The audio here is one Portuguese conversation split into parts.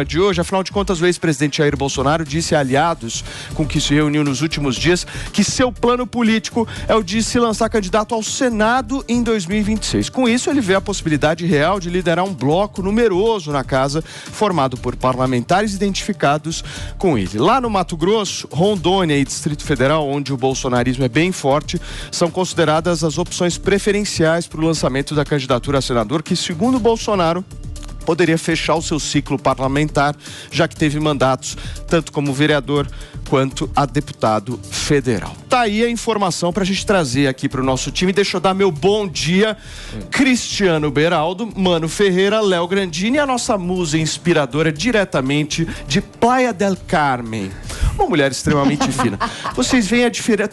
De hoje, afinal de contas, o ex-presidente Jair Bolsonaro disse a aliados com que se reuniu nos últimos dias que seu plano político é o de se lançar candidato ao Senado em 2026. Com isso, ele vê a possibilidade real de liderar um bloco numeroso na casa, formado por parlamentares identificados com ele. Lá no Mato Grosso, Rondônia e Distrito Federal, onde o bolsonarismo é bem forte, são consideradas as opções preferenciais para o lançamento da candidatura a senador, que, segundo Bolsonaro, poderia fechar o seu ciclo parlamentar, já que teve mandatos tanto como vereador quanto a deputado federal. Tá aí a informação pra gente trazer aqui pro nosso time. Deixa eu dar meu bom dia, Cristiano Beraldo, Mano Ferreira, Léo Grandini e a nossa musa inspiradora diretamente de Playa del Carmen. Uma mulher extremamente fina. Vocês veem a diferença.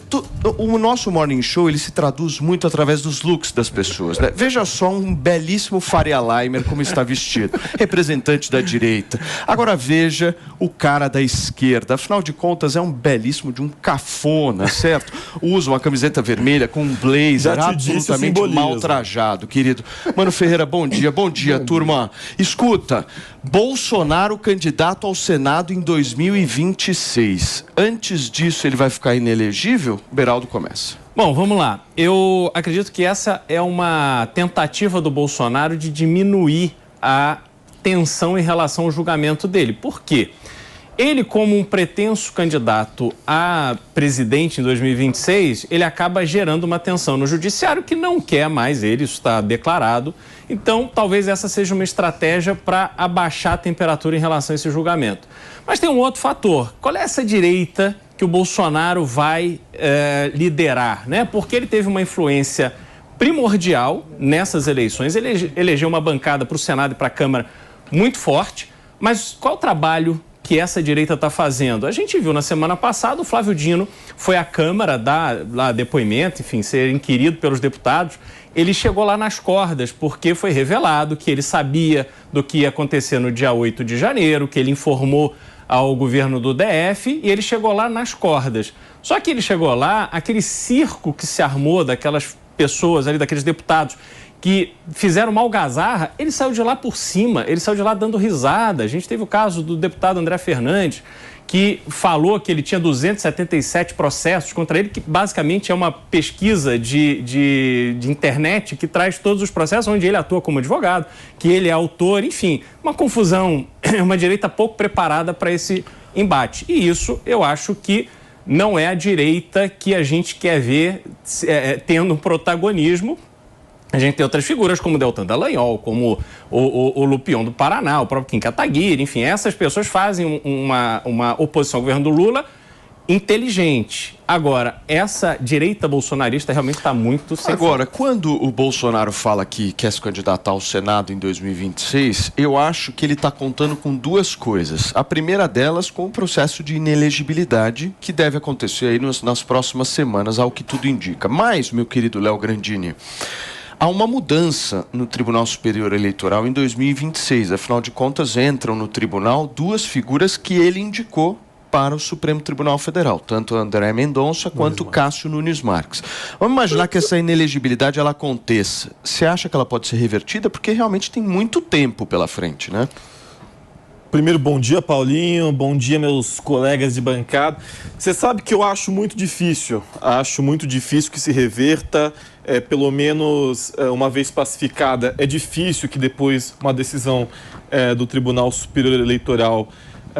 O nosso Morning Show, ele se traduz muito através dos looks das pessoas, né? Veja só um belíssimo Faria Limer como está vestido. Representante da direita. Agora veja o cara da esquerda. Afinal de contas, é um belíssimo de um cafona, certo? Usa uma camiseta vermelha com um blazer absolutamente mal trajado, querido. Mano Ferreira, bom dia. Bom dia, turma. Escuta, Bolsonaro candidato ao Senado em 2026. Antes disso, ele vai ficar inelegível? Beraldo começa. Bom, vamos lá. Eu acredito que essa é uma tentativa do Bolsonaro de diminuir a tensão em relação ao julgamento dele. Por quê? Ele, como um pretenso candidato a presidente em 2026, ele acaba gerando uma tensão no judiciário que não quer mais ele, isso está declarado. Então, talvez essa seja uma estratégia para abaixar a temperatura em relação a esse julgamento. Mas tem um outro fator. Qual é essa direita que o Bolsonaro vai liderar, né? Porque ele teve uma influência primordial nessas eleições. Ele elegeu uma bancada para o Senado e para a Câmara muito forte. Mas qual o trabalho que essa direita está fazendo? A gente viu na semana passada o Flávio Dino foi à Câmara dar lá depoimento, enfim, ser inquirido pelos deputados. Ele chegou lá nas cordas porque foi revelado que ele sabia do que ia acontecer no dia 8 de janeiro, que ele informou ao governo do DF e ele chegou lá nas cordas. Só que ele chegou lá, aquele circo que se armou daquelas pessoas ali, daqueles deputados que fizeram uma algazarra, ele saiu de lá por cima, ele saiu de lá dando risada. A gente teve o caso do deputado André Fernandes, que falou que ele tinha 277 processos contra ele, que basicamente é uma pesquisa de internet que traz todos os processos onde ele atua como advogado, que ele é autor, enfim, uma confusão, uma direita pouco preparada para esse embate. E isso eu acho que não é a direita que a gente quer ver tendo um protagonismo. A gente tem outras figuras como o Deltan Dallagnol, como o Lupion do Paraná, o próprio Kim Kataguiri, enfim, essas pessoas fazem uma oposição ao governo do Lula inteligente. Agora, essa direita bolsonarista realmente está muito sem Agora, quando o Bolsonaro fala que quer se candidatar ao Senado em 2026, eu acho que ele está contando com duas coisas. A primeira delas com o processo de inelegibilidade que deve acontecer aí nas próximas semanas, ao que tudo indica. Mas, meu querido Léo Grandini, há uma mudança no Tribunal Superior Eleitoral em 2026. Afinal de contas, entram no tribunal duas figuras que ele indicou para o Supremo Tribunal Federal, tanto André Mendonça quanto Cássio Nunes Marques. Vamos imaginar que essa inelegibilidade ela aconteça. Você acha que ela pode ser revertida? Porque realmente tem muito tempo pela frente, né? Primeiro, bom dia, Paulinho. Bom dia, meus colegas de bancada. Você sabe que eu acho muito difícil que se reverta, pelo menos uma vez pacificada. É difícil que depois uma decisão do Tribunal Superior Eleitoral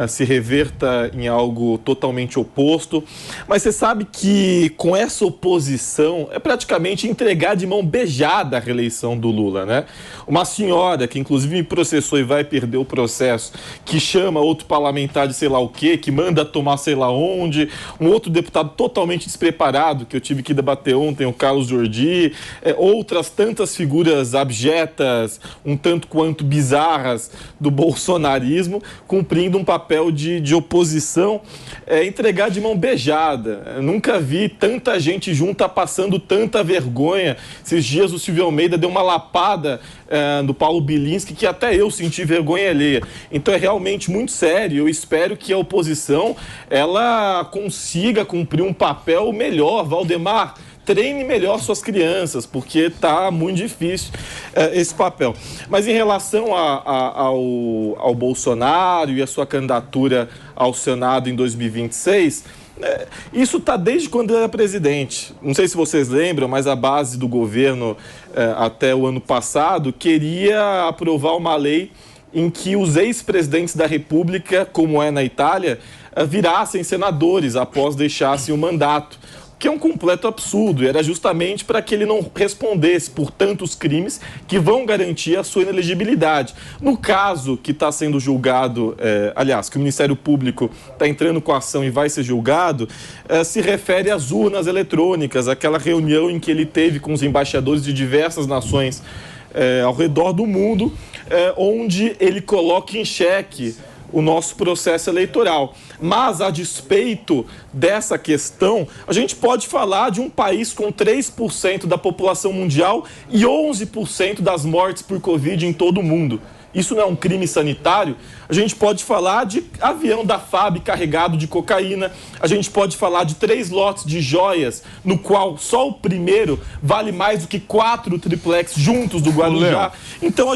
se reverta em algo totalmente oposto. Mas você sabe que com essa oposição é praticamente entregar de mão beijada a reeleição do Lula, né? Uma senhora que inclusive me processou e vai perder o processo, que chama outro parlamentar de sei lá o quê, que manda tomar sei lá onde, um outro deputado totalmente despreparado que eu tive que debater ontem, o Carlos Jordi, outras tantas figuras abjetas, um tanto quanto bizarras do bolsonarismo, cumprindo um papel de oposição, entregar de mão beijada. Eu nunca vi tanta gente junta passando tanta vergonha. Esses dias o Silvio Almeida deu uma lapada do Paulo Bilinski, que até eu senti vergonha alheia. Então é realmente muito sério. Eu espero que a oposição ela consiga cumprir um papel melhor. Valdemar treine melhor suas crianças, porque está muito difícil esse papel. Mas em relação ao Bolsonaro e a sua candidatura ao Senado em 2026, isso está desde quando ele era presidente. Não sei se vocês lembram, mas a base do governo até o ano passado queria aprovar uma lei em que os ex-presidentes da República, como é na Itália, virassem senadores após deixassem o mandato, que é um completo absurdo. Era justamente para que ele não respondesse por tantos crimes que vão garantir a sua inelegibilidade. No caso que está sendo julgado, aliás, que o Ministério Público está entrando com a ação e vai ser julgado, se refere às urnas eletrônicas, aquela reunião em que ele teve com os embaixadores de diversas nações ao redor do mundo, onde ele coloca em xeque o nosso processo eleitoral. Mas, a despeito dessa questão, a gente pode falar de um país com 3% da população mundial e 11% das mortes por Covid em todo o mundo. Isso não é um crime sanitário? A gente pode falar de avião da FAB carregado de cocaína, a gente pode falar de 3 lotes de joias, no qual só o primeiro vale mais do que 4 triplex juntos do Guarujá. Então,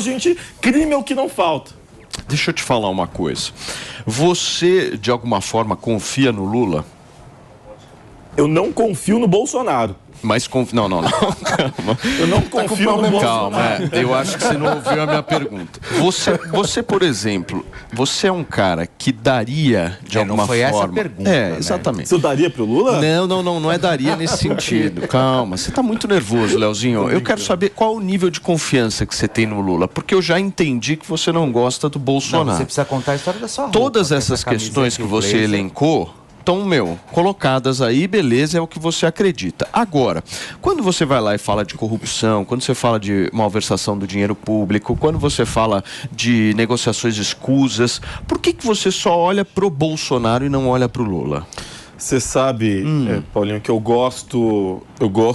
crime é o que não falta. Deixa eu te falar uma coisa. Você, de alguma forma, confia no Lula? Eu não confio no Bolsonaro. Mas não, calma. Eu não confio no Bolsonaro. Calma, eu acho que você não ouviu a minha pergunta. Você, por exemplo, você é um cara que daria, de alguma forma... Não foi essa a pergunta, exatamente. Você daria pro Lula? Não é daria nesse sentido. Calma, você tá muito nervoso, Leozinho. Eu quero saber qual o nível de confiança que você tem no Lula, porque eu já entendi que você não gosta do Bolsonaro. Não, você precisa contar a história da sua roupa. Todas essas questões que você elencou estão, colocadas aí, beleza, é o que você acredita. Agora, quando você vai lá e fala de corrupção, quando você fala de malversação do dinheiro público, quando você fala de negociações escusas, por que você só olha pro Bolsonaro e não olha pro Lula? Você sabe, Paulinho, que eu gosto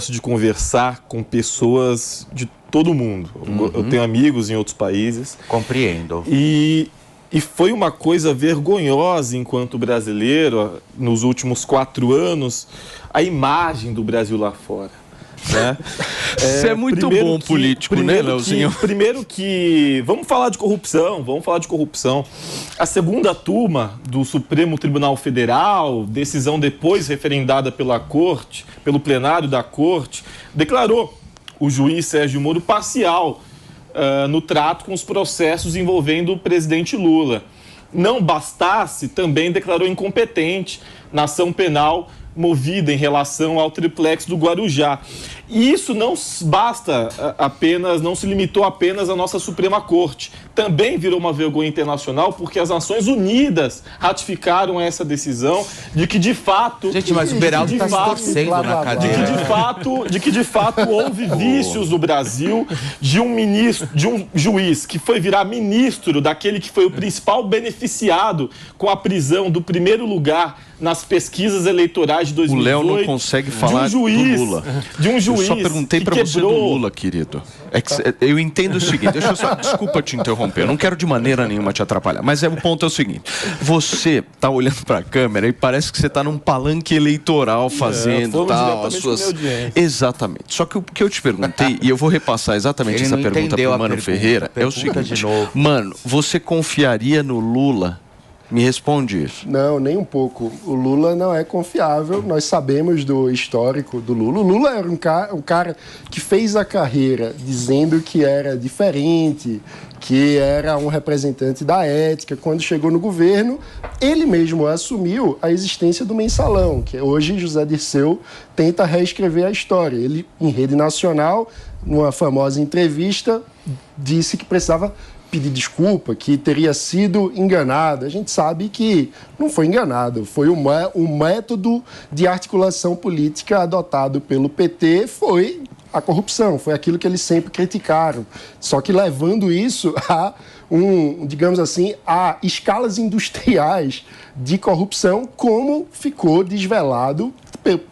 de conversar com pessoas de todo mundo. Eu tenho amigos em outros países. Compreendo. E foi uma coisa vergonhosa enquanto brasileiro, nos últimos 4 anos, a imagem do Brasil lá fora. Né? Você é muito bom político, né, Leozinho? Primeiro que... Vamos falar de corrupção. A segunda turma do Supremo Tribunal Federal, decisão depois referendada pela Corte, pelo plenário da Corte, declarou o juiz Sérgio Moro parcial no trato com os processos envolvendo o presidente Lula. Não bastasse, também declarou incompetente na ação penal movida em relação ao triplex do Guarujá. E isso não basta apenas, não se limitou apenas à nossa Suprema Corte. Também virou uma vergonha internacional, porque as Nações Unidas ratificaram essa decisão de que, de fato... Gente, mas o Beraldo está se torcendo na cadeira. De que, de fato, houve vícios no Brasil de um juiz que foi virar ministro daquele que foi o principal beneficiado com a prisão do primeiro lugar nas pesquisas eleitorais de 2018. O Léo não consegue falar do Lula. De um juiz. Eu só perguntei para você do Lula, querido. Eu entendo o seguinte, desculpa te interromper, eu não quero de maneira nenhuma te atrapalhar, mas o ponto é o seguinte: você tá olhando para a câmera e parece que você tá num palanque eleitoral fazendo tal, as suas... Exatamente. Só que o que eu te perguntei, e eu vou repassar exatamente essa pergunta pro Mano Ferreira, é o seguinte: Mano, você confiaria no Lula? Me responde isso. Não, nem um pouco. O Lula não é confiável. Nós sabemos do histórico do Lula. O Lula era um cara que fez a carreira dizendo que era diferente, que era um representante da ética. Quando chegou no governo, ele mesmo assumiu a existência do mensalão, que hoje José Dirceu tenta reescrever a história. Ele, em rede nacional, numa famosa entrevista, disse que precisava pedir desculpa, que teria sido enganado. A gente sabe que não foi enganado, foi um método de articulação política adotado pelo PT, foi a corrupção, foi aquilo que eles sempre criticaram. Só que levando isso a digamos assim, a escalas industriais de corrupção, como ficou desvelado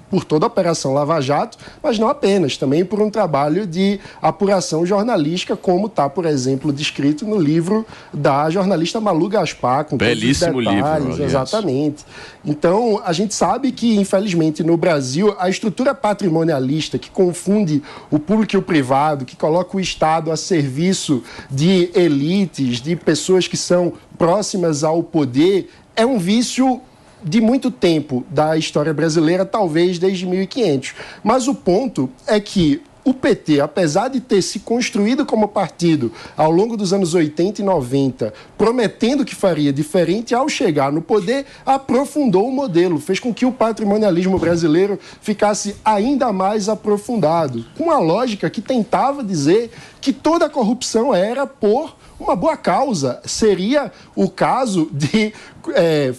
por toda a Operação Lava Jato, mas não apenas, também por um trabalho de apuração jornalística, como está, por exemplo, descrito no livro da jornalista Malu Gaspar, com belíssimo todos os detalhes, livro, exatamente. Então, a gente sabe que, infelizmente, no Brasil, a estrutura patrimonialista que confunde o público e o privado, que coloca o Estado a serviço de elites, de pessoas que são próximas ao poder, é um vício de muito tempo da história brasileira, talvez desde 1500. Mas o ponto é que o PT, apesar de ter se construído como partido ao longo dos anos 80 e 90, prometendo que faria diferente, ao chegar no poder, aprofundou o modelo, fez com que o patrimonialismo brasileiro ficasse ainda mais aprofundado, com a lógica que tentava dizer que toda a corrupção era por uma boa causa. Seria o caso de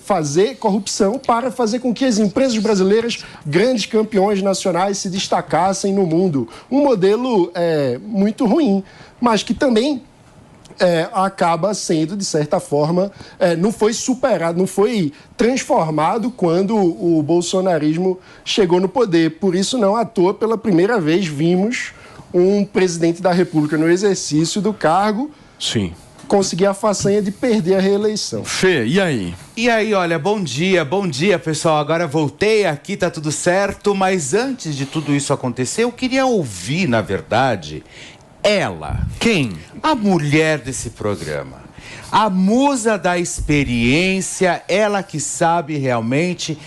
fazer corrupção para fazer com que as empresas brasileiras, grandes campeões nacionais, se destacassem no mundo. Um modelo muito ruim, mas que também acaba sendo, de certa forma, não foi superado, não foi transformado quando o bolsonarismo chegou no poder. Por isso, não à toa, pela primeira vez, vimos um presidente da República no exercício do cargo conseguir a façanha de perder a reeleição. Fê, e aí? E aí, olha, bom dia, pessoal. Agora voltei aqui, tá tudo certo, mas antes de tudo isso acontecer, eu queria ouvir, na verdade, ela. Quem? A mulher desse programa. A musa da experiência, ela que sabe realmente,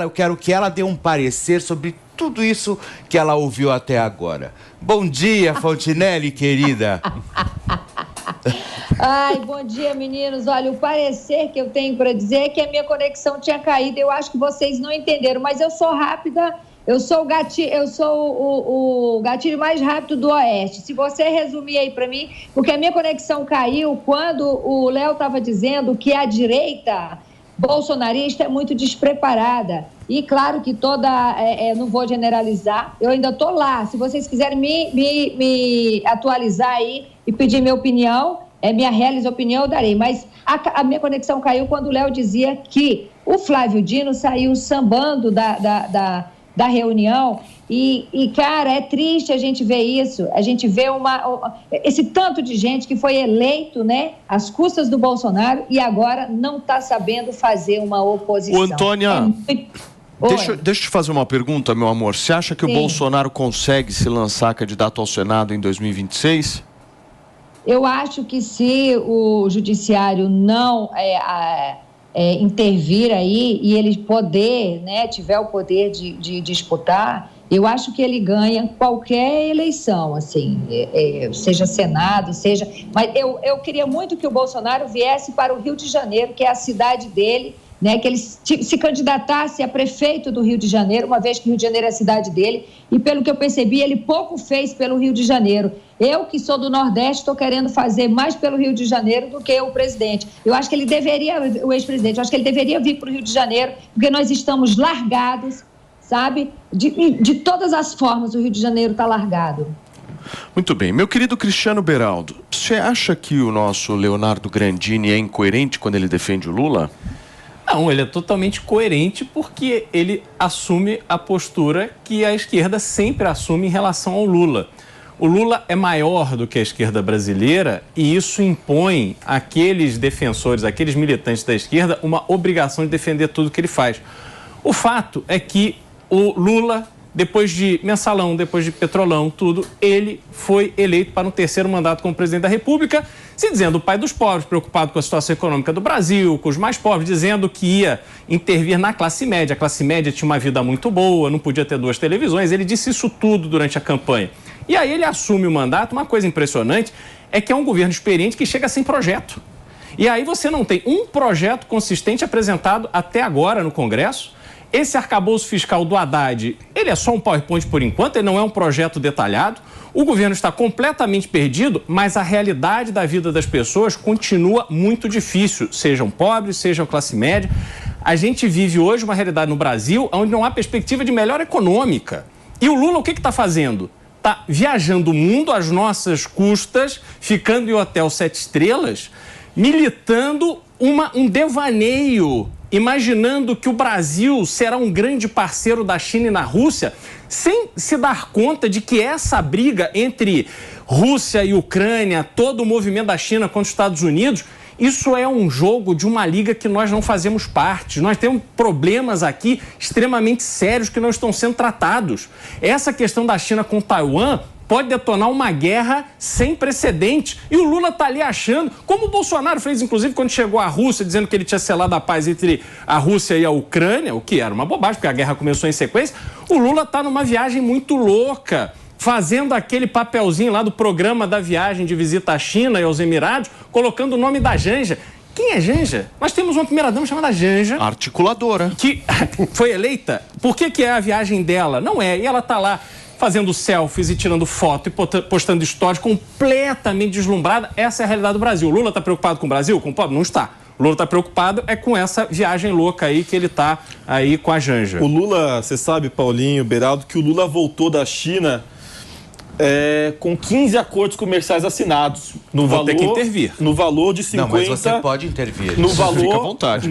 eu quero que ela dê um parecer sobre tudo isso que ela ouviu até agora. Bom dia, Fontinelli, querida. Ai, bom dia, meninos. Olha, o parecer que eu tenho para dizer é que a minha conexão tinha caído. Eu acho que vocês não entenderam, mas eu sou rápida. Eu sou o gatilho mais rápido do Oeste. Se você resumir aí para mim, porque a minha conexão caiu quando o Léo estava dizendo que a direita bolsonarista é muito despreparada. E claro que não vou generalizar, eu ainda estou lá. Se vocês quiserem me atualizar aí e pedir minha opinião, minha real opinião, eu darei. Mas a minha conexão caiu quando o Léo dizia que o Flávio Dino saiu sambando da reunião e, cara, é triste a gente ver isso. A gente vê esse tanto de gente que foi eleito, né, às custas do Bolsonaro e agora não está sabendo fazer uma oposição. Ô, Antônia, deixa eu te fazer uma pergunta, meu amor. Você acha que o Bolsonaro consegue se lançar candidato ao Senado em 2026? Eu acho que se o judiciário não intervir aí e ele poder, né, tiver o poder de disputar, eu acho que ele ganha qualquer eleição, assim, seja Senado, seja... Mas eu queria muito que o Bolsonaro viesse para o Rio de Janeiro, que é a cidade dele, né, que ele se candidatasse a prefeito do Rio de Janeiro, uma vez que o Rio de Janeiro é a cidade dele, e pelo que eu percebi, ele pouco fez pelo Rio de Janeiro. Eu, que sou do Nordeste, estou querendo fazer mais pelo Rio de Janeiro do que o presidente. Eu acho que ele deveria, o ex-presidente, eu acho que ele deveria vir para o Rio de Janeiro, porque nós estamos largados, sabe? De todas as formas, o Rio de Janeiro está largado. Muito bem. Meu querido Cristiano Beraldo, você acha que o nosso Leonardo Grandini é incoerente quando ele defende o Lula? Não, ele é totalmente coerente porque ele assume a postura que a esquerda sempre assume em relação ao Lula. O Lula é maior do que a esquerda brasileira e isso impõe àqueles defensores, àqueles militantes da esquerda, uma obrigação de defender tudo que ele faz. O fato é que o Lula, depois de Mensalão, depois de Petrolão, tudo, ele foi eleito para um terceiro mandato como presidente da República, se dizendo o pai dos pobres, preocupado com a situação econômica do Brasil, com os mais pobres, dizendo que ia intervir na classe média. A classe média tinha uma vida muito boa, não podia ter 2 televisões. Ele disse isso tudo durante a campanha. E aí ele assume o mandato. Uma coisa impressionante é que é um governo experiente que chega sem projeto. E aí você não tem um projeto consistente apresentado até agora no Congresso. Esse arcabouço fiscal do Haddad, ele é só um PowerPoint por enquanto, ele não é um projeto detalhado. O governo está completamente perdido, mas a realidade da vida das pessoas continua muito difícil, sejam pobres, sejam classe média. A gente vive hoje uma realidade no Brasil onde não há perspectiva de melhora econômica. E o Lula o que está fazendo? Está viajando o mundo às nossas custas, ficando em hotel 7 estrelas, militando um devaneio imaginando que o Brasil será um grande parceiro da China e na Rússia, sem se dar conta de que essa briga entre Rússia e Ucrânia, todo o movimento da China contra os Estados Unidos, isso é um jogo de uma liga que nós não fazemos parte. Nós temos problemas aqui extremamente sérios que não estão sendo tratados. Essa questão da China com Taiwan pode detonar uma guerra sem precedentes. E o Lula está ali achando, como o Bolsonaro fez, inclusive, quando chegou à Rússia, dizendo que ele tinha selado a paz entre a Rússia e a Ucrânia, o que era uma bobagem, porque a guerra começou em sequência. O Lula está numa viagem muito louca, fazendo aquele papelzinho lá do programa da viagem de visita à China e aos Emirados, colocando o nome da Janja. Quem é Janja? Nós temos uma primeira-dama chamada Janja. Articuladora. Que foi eleita. Por que é a viagem dela? Não é. E ela está lá fazendo selfies e tirando foto e postando stories completamente deslumbrada. Essa é a realidade do Brasil. O Lula está preocupado com o Brasil? Com o pobre? Não está. O Lula está preocupado com essa viagem louca aí que ele está aí com a Janja. O Lula, você sabe, Paulinho, Beraldo, que o Lula voltou da China com 15 acordos comerciais assinados. Vou ter que intervir. No valor de 50... Não, mas você pode intervir. No valor, fica à vontade,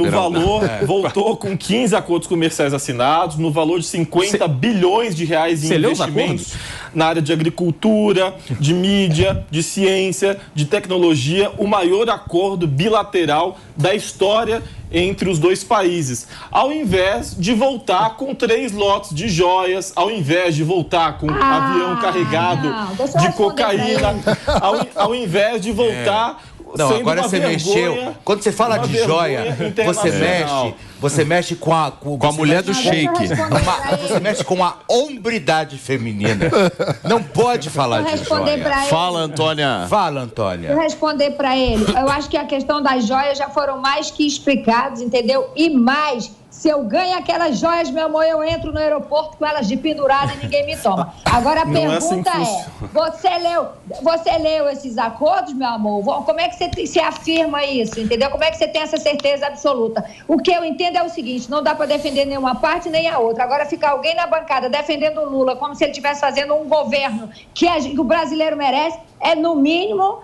voltou com 15 acordos comerciais assinados, no valor de 50 bilhões de reais em investimentos na área de agricultura, de mídia, de ciência, de tecnologia, o maior acordo bilateral da história entre os dois países, ao invés de voltar com 3 lotes de joias, ao invés de voltar com avião carregado de cocaína, ao invés de voltar... Não, agora você mexeu. Quando você fala de joia, você mexe com a mulher do Sheik. Você mexe com a hombridade feminina. Não pode falar de joia. Fala, Antônia. Fala, Antônia. Vou responder para ele. Eu acho que a questão das joias já foram mais que explicadas, entendeu? E mais, se eu ganho aquelas joias, meu amor, eu entro no aeroporto com elas de pendurada e ninguém me toma. Agora a pergunta você leu esses acordos, meu amor? Como é que você afirma isso, entendeu? Como é que você tem essa certeza absoluta? O que eu entendo é o seguinte, não dá para defender nenhuma parte nem a outra. Agora ficar alguém na bancada defendendo o Lula como se ele estivesse fazendo um governo que o brasileiro merece, é no mínimo...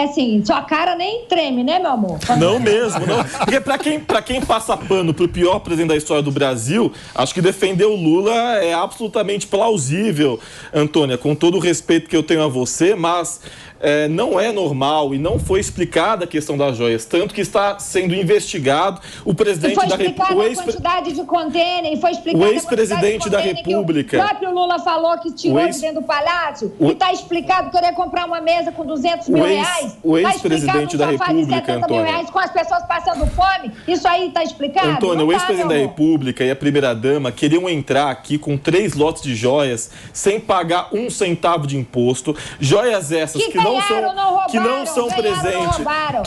assim, sua cara nem treme, né, meu amor? Não mesmo, não. Porque pra quem passa pano pro pior presidente da história do Brasil, acho que defender o Lula é absolutamente plausível, Antônia, com todo o respeito que eu tenho a você, mas não é normal e não foi explicada a questão das joias, tanto que está sendo investigado o presidente da República. Foi explicada a quantidade de contêiner, foi explicada o ex-presidente da República. O próprio Lula falou que tirou de dentro do palácio e está explicado querer comprar uma mesa com 200 mil reais. O ex-presidente da República, Antônia. Com as pessoas passando fome, isso aí está explicado? Antônia, o ex-presidente da República e a primeira-dama queriam entrar aqui com 3 lotes de joias sem pagar 1 centavo de imposto. Joias essas que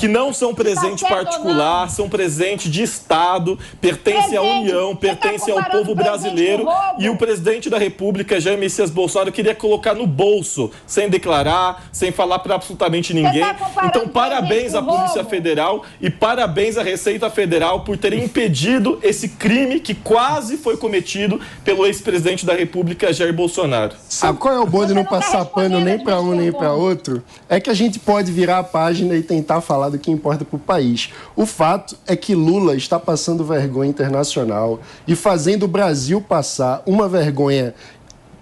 não são presente particular, são presente de Estado, pertence à União, pertence ao povo brasileiro. E o presidente da República, Jair Messias Bolsonaro, queria colocar no bolso, sem declarar, sem falar para absolutamente ninguém. Então, parabéns à Polícia Federal e parabéns à Receita Federal por terem impedido esse crime que quase foi cometido pelo ex-presidente da República, Jair Bolsonaro. Sabe qual é o bom de não passar pano nem para um nem para outro? É que a gente pode virar a página e tentar falar do que importa para o país. O fato é que Lula está passando vergonha internacional e fazendo o Brasil passar uma vergonha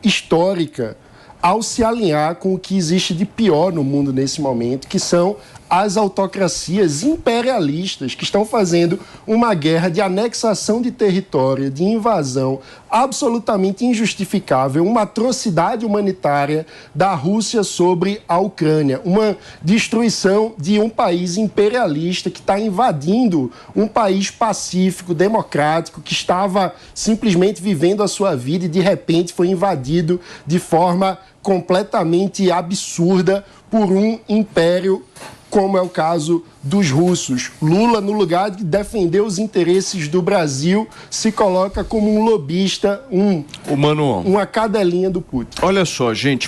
histórica ao se alinhar com o que existe de pior no mundo nesse momento, que são as autocracias imperialistas que estão fazendo uma guerra de anexação de território, de invasão absolutamente injustificável, uma atrocidade humanitária da Rússia sobre a Ucrânia, uma destruição de um país imperialista que está invadindo um país pacífico, democrático, que estava simplesmente vivendo a sua vida e de repente foi invadido de forma completamente absurda por um império, como é o caso dos russos. Lula, no lugar de defender os interesses do Brasil, se coloca como um lobista, uma cadelinha do Putin. Olha só, gente.